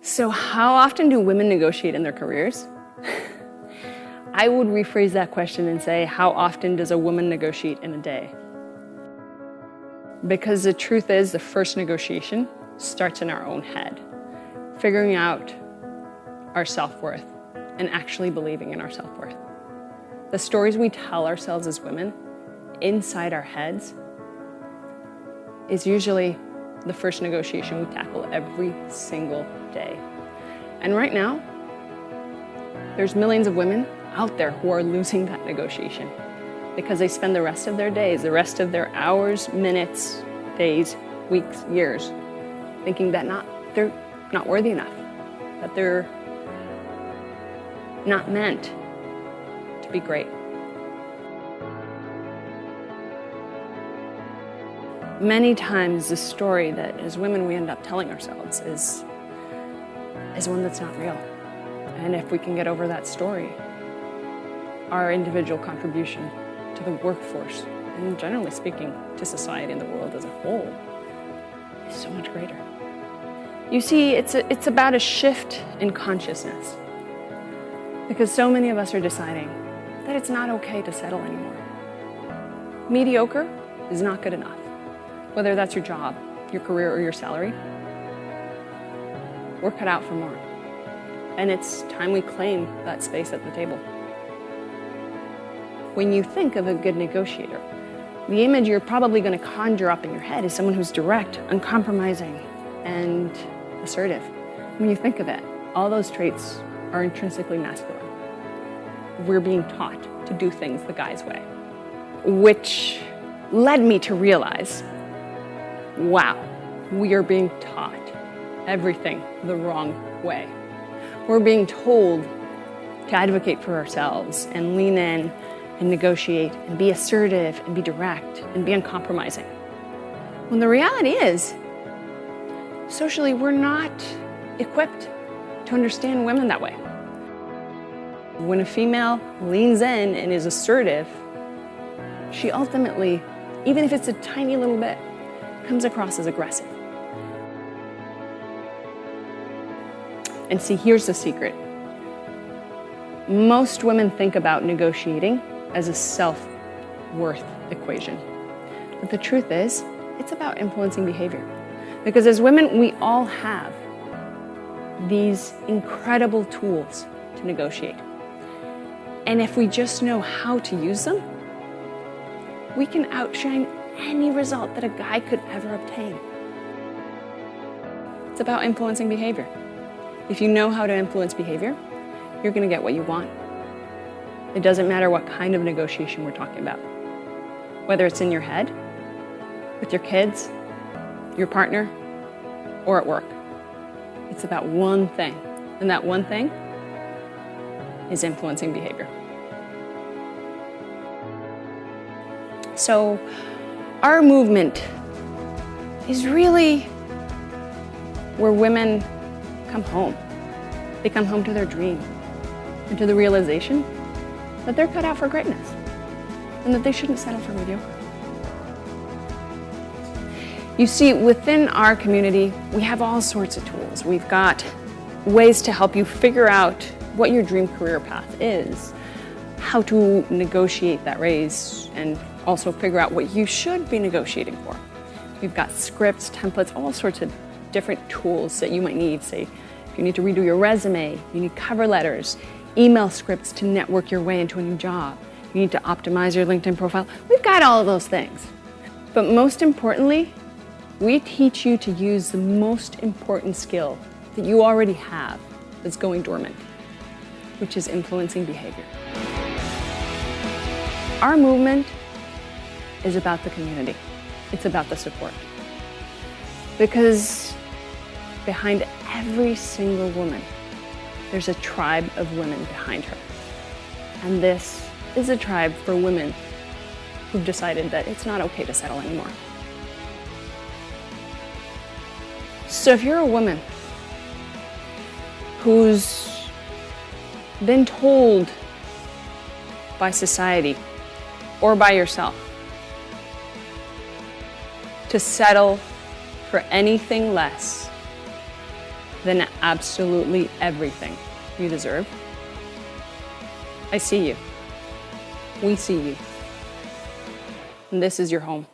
So how often do women negotiate in their careers? I would rephrase that question and say, how often does a woman negotiate in a day? Because the truth is, the first negotiation starts in our own head, figuring out our self-worth and actually believing in our self-worth. The stories we tell ourselves as women inside our heads is usually the first negotiation we tackle every single day. And right now, there's millions of women out there who are losing that negotiation because they spend the rest of their days, the rest of their hours, minutes, days, weeks, years, thinking that they're not worthy enough, that they're not meant to be great. Many times the story that as women we end up telling ourselves is one that's not real. And if we can get over that story, our individual contribution to the workforce, and generally speaking, to society and the world as a whole, is so much greater. You see, it's about a shift in consciousness. Because so many of us are deciding that it's not okay to settle anymore. Mediocre is not good enough. Whether that's your job, your career, or your salary, we're cut out for more. And it's time we claim that space at the table. When you think of a good negotiator, the image you're probably going to conjure up in your head is someone who's direct, uncompromising, and assertive. When you think of it, all those traits are intrinsically masculine. We're being taught to do things the guy's way, which led me to realize, wow, we are being taught everything the wrong way. We're being told to advocate for ourselves and lean in and negotiate and be assertive and be direct and be uncompromising. When the reality is, socially, we're not equipped to understand women that way. When a female leans in and is assertive, she ultimately, even if it's a tiny little bit, comes across as aggressive. And see, here's the secret. Most women think about negotiating as a self-worth equation. But the truth is, it's about influencing behavior. Because as women, we all have these incredible tools to negotiate. And if we just know how to use them, we can outshine any result that a guy could ever obtain. It's about influencing behavior. If you know how to influence behavior, you're going to get what you want. It doesn't matter what kind of negotiation we're talking about. Whether it's in your head, with your kids, your partner, or at work. It's about one thing, and that one thing is influencing behavior. So our movement is really where women come home. They come home to their dream and to the realization that they're cut out for greatness and that they shouldn't settle for mediocre. You see, within our community, we have all sorts of tools. We've got ways to help you figure out what your dream career path is, how to negotiate that raise, and also figure out what you should be negotiating for. We've got scripts, templates, all sorts of different tools that you might need. Say, if you need to redo your resume, you need cover letters, email scripts to network your way into a new job, you need to optimize your LinkedIn profile. We've got all of those things. But most importantly, we teach you to use the most important skill that you already have that's going dormant, which is influencing behavior. Our movement is about the community. It's about the support. Because behind every single woman, there's a tribe of women behind her. And this is a tribe for women who've decided that it's not okay to settle anymore. So if you're a woman who's been told by society or by yourself to settle for anything less than absolutely everything you deserve. I see you. We see you. And this is your home.